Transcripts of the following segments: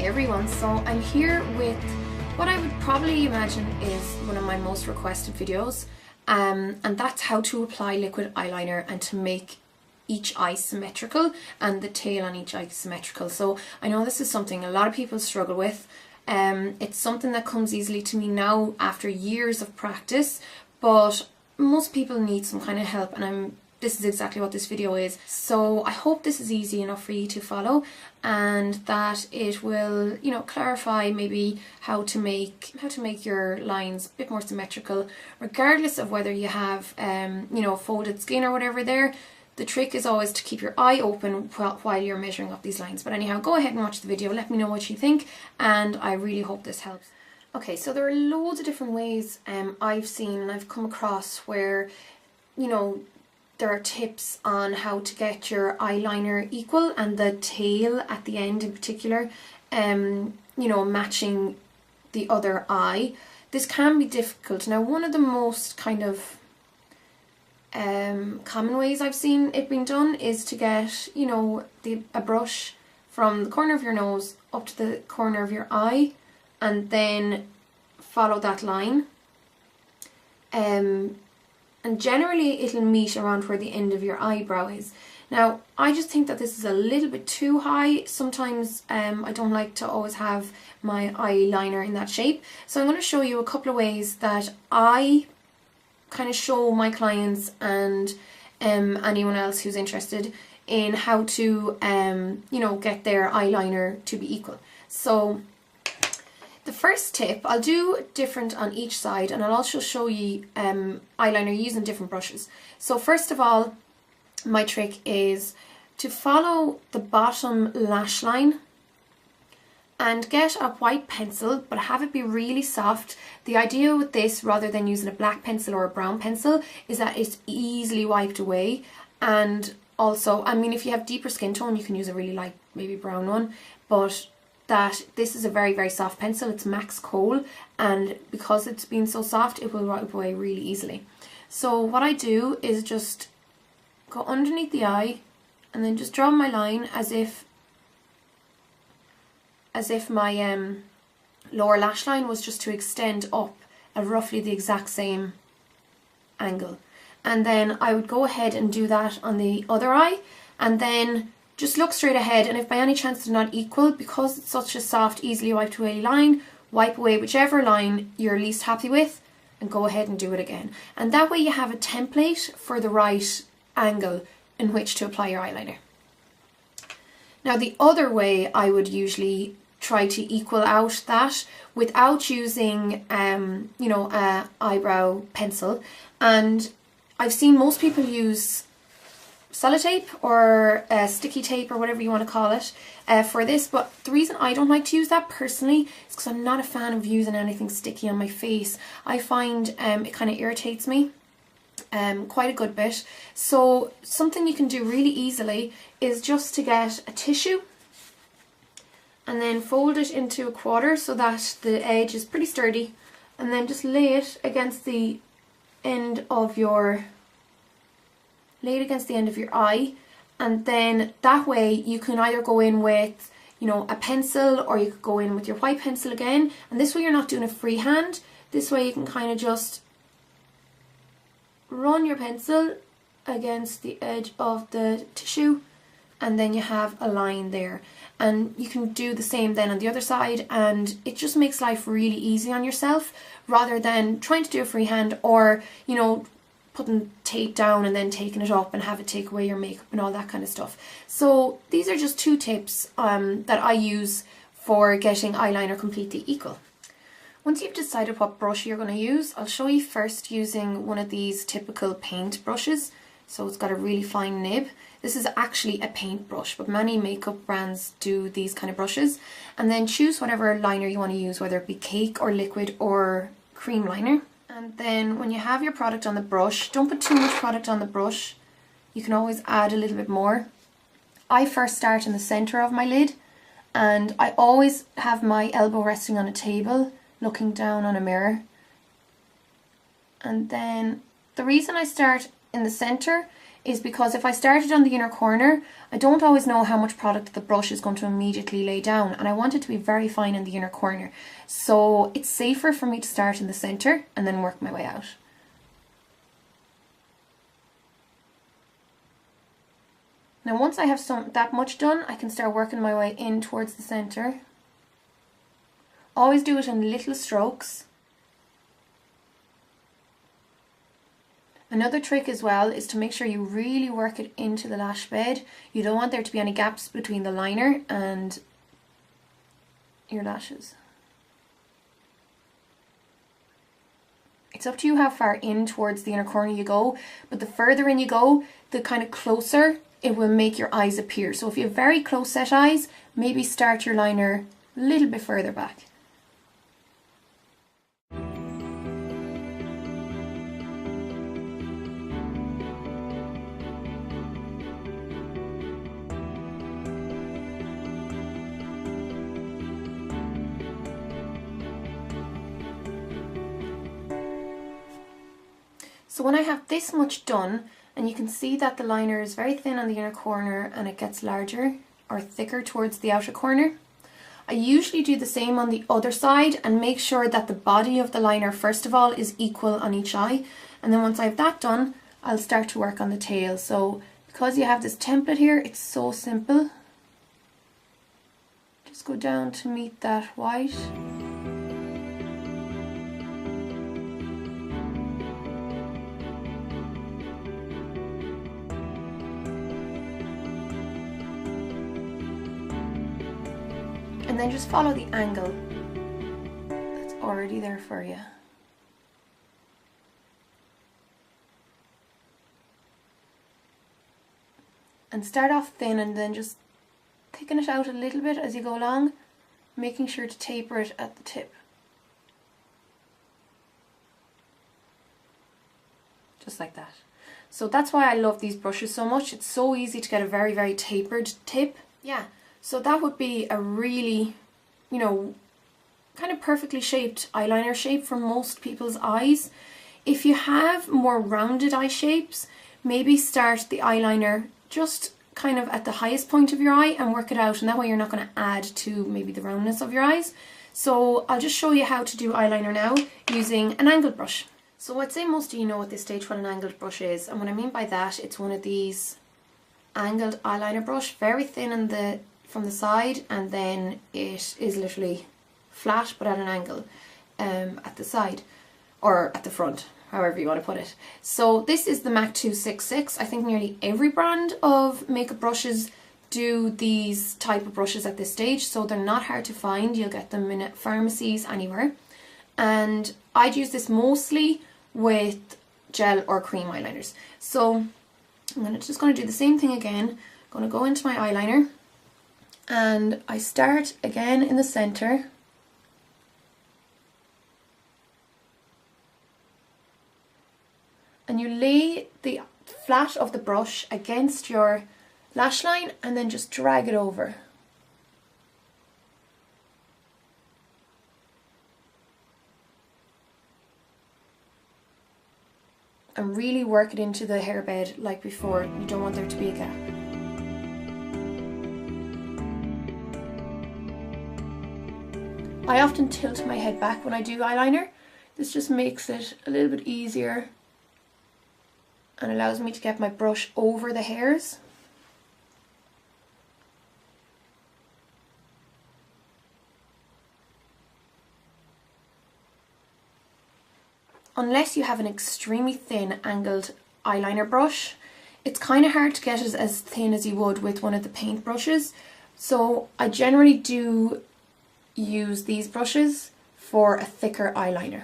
everyone, so I'm here with what I would probably imagine is one of my most requested videos, and that's how to apply liquid eyeliner and to make each eye symmetrical and the tail on each eye symmetrical. So I know this is something a lot of people struggle with. It's something that comes easily to me now after years of practice, but most people need some kind of help, and this is exactly what this video is. So I hope this is easy enough for you to follow, and that it will, you know, clarify maybe how to make your lines a bit more symmetrical, regardless of whether you have you know, folded skin or whatever there. The trick is always to keep your eye open while you're measuring up these lines. But anyhow, go ahead and watch the video, let me know what you think, and I really hope this helps. Okay, so there are loads of different ways I've seen and I've come across where, you know, there are tips on how to get your eyeliner equal and the tail at the end in particular, you know, matching the other eye. This can be difficult. Now, one of the most kind of common ways I've seen it being done is to get, you know, a brush from the corner of your nose up to the corner of your eye and then follow that line. And generally it'll meet around where the end of your eyebrow is. Now, I just think that this is a little bit too high. Sometimes I don't like to always have my eyeliner in that shape. So I'm going to show you a couple of ways that I kind of show my clients and anyone else who's interested in how to you know, get their eyeliner to be equal. So the first tip, I'll do different on each side, and I'll also show you eyeliner using different brushes. So first of all, my trick is to follow the bottom lash line and get a white pencil, but have it be really soft. The idea with this, rather than using a black pencil or a brown pencil, is that it's easily wiped away. And also, I mean, if you have deeper skin tone, you can use a really light, maybe brown one, but this is a very, very soft pencil. It's Max Kohl, and because it's been so soft, it will wipe away really easily. So what I do is just go underneath the eye and then just draw my line as if my lower lash line was just to extend up at roughly the exact same angle. And then I would go ahead and do that on the other eye, and then just look straight ahead, and if by any chance they're not equal, because it's such a soft, easily wiped away line, wipe away whichever line you're least happy with and go ahead and do it again. And that way you have a template for the right angle in which to apply your eyeliner. Now, the other way I would usually try to equal out that without using you know, a eyebrow pencil, and I've seen most people use sellotape or sticky tape or whatever you want to call it for this, but the reason I don't like to use that personally is because I'm not a fan of using anything sticky on my face. I find it kind of irritates me quite a good bit. So something you can do really easily is just to get a tissue and then fold it into a quarter so that the edge is pretty sturdy, and then just lay it against the end of your eye, and then that way you can either go in with, you know, a pencil, or you could go in with your white pencil again, and this way you're not doing it freehand. This way you can kind of just run your pencil against the edge of the tissue, and then you have a line there. And you can do the same then on the other side, and it just makes life really easy on yourself, rather than trying to do it freehand, or, you know, putting tape down and then taking it up and have it take away your makeup and all that kind of stuff. So these are just two tips that I use for getting eyeliner completely equal. Once you've decided what brush you're going to use, I'll show you first using one of these typical paint brushes. So it's got a really fine nib. This is actually a paint brush, but many makeup brands do these kind of brushes. And then choose whatever liner you want to use, whether it be cake or liquid or cream liner. And then when you have your product on the brush, don't put too much product on the brush. You can always add a little bit more. I first start in the center of my lid, and I always have my elbow resting on a table, looking down on a mirror. And then the reason I start in the center is because if I started on the inner corner, I don't always know how much product the brush is going to immediately lay down, and I want it to be very fine in the inner corner. So it's safer for me to start in the centre and then work my way out. Now once I have that much done, I can start working my way in towards the centre. Always do it in little strokes. Another trick as well is to make sure you really work it into the lash bed. You don't want there to be any gaps between the liner and your lashes. It's up to you how far in towards the inner corner you go, but the further in you go, the kind of closer it will make your eyes appear. So if you have very close set eyes, maybe start your liner a little bit further back. So when I have this much done, and you can see that the liner is very thin on the inner corner and it gets larger or thicker towards the outer corner, I usually do the same on the other side and make sure that the body of the liner first of all is equal on each eye, and then once I have that done, I'll start to work on the tail. So because you have this template here, it's so simple. Just go down to meet that white. And then just follow the angle that's already there for you. And start off thin and then just thicken it out a little bit as you go along, making sure to taper it at the tip. Just like that. So that's why I love these brushes so much. It's so easy to get a very, very tapered tip. Yeah. So that would be a really, you know, kind of perfectly shaped eyeliner shape for most people's eyes. If you have more rounded eye shapes, maybe start the eyeliner just kind of at the highest point of your eye and work it out, and that way you're not going to add to maybe the roundness of your eyes. So I'll just show you how to do eyeliner now using an angled brush. So I'd say most of you know at this stage what an angled brush is, and what I mean by that, it's one of these angled eyeliner brush, very thin in from the side, and then it is literally flat but at an angle at the side or at the front, however you want to put it. So this is the MAC 266. I think nearly every brand of makeup brushes do these type of brushes at this stage, so they're not hard to find. You'll get them in pharmacies anywhere, and I'd use this mostly with gel or cream eyeliners. So I'm just going to do the same thing again. I'm going to go into my eyeliner, and I start again in the center, and you lay the flat of the brush against your lash line and then just drag it over. And really work it into the hairbed like before. You don't want there to be a gap. I often tilt my head back when I do eyeliner. This just makes it a little bit easier and allows me to get my brush over the hairs. Unless you have an extremely thin angled eyeliner brush, it's kind of hard to get it as thin as you would with one of the paint brushes. So I generally do use these brushes for a thicker eyeliner.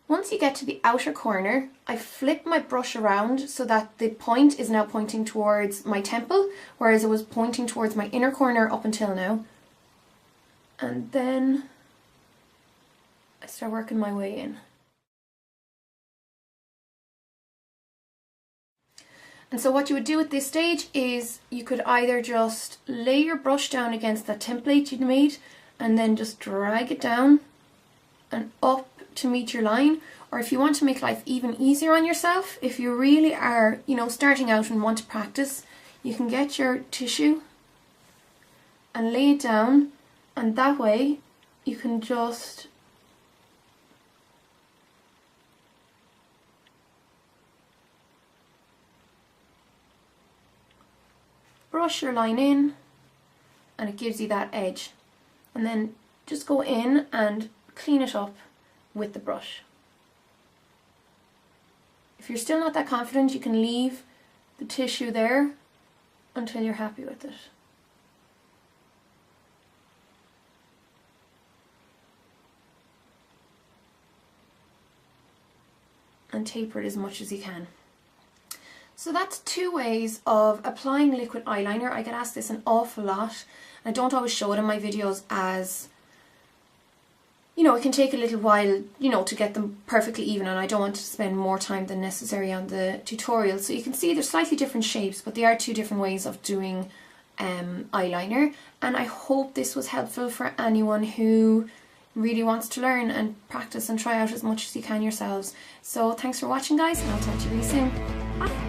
Once you get to the outer corner, I flip my brush around so that the point is now pointing towards my temple, whereas it was pointing towards my inner corner up until now. And then I start working my way in. And so what you would do at this stage is you could either just lay your brush down against that template you'd made and then just drag it down and up to meet your line. Or if you want to make life even easier on yourself, if you really are, you know, starting out and want to practice, you can get your tissue and lay it down, and that way you can just brush your line in, and it gives you that edge. And then just go in and clean it up with the brush. If you're still not that confident, you can leave the tissue there until you're happy with it. And taper it as much as you can. So that's 2 ways of applying liquid eyeliner. I get asked this an awful lot. I don't always show it in my videos as, you know, it can take a little while, you know, to get them perfectly even, and I don't want to spend more time than necessary on the tutorial. So you can see there's slightly different shapes, but they are 2 different ways of doing eyeliner. And I hope this was helpful for anyone who really wants to learn and practice and try out as much as you can yourselves. So thanks for watching, guys, and I'll talk to you really soon. Bye!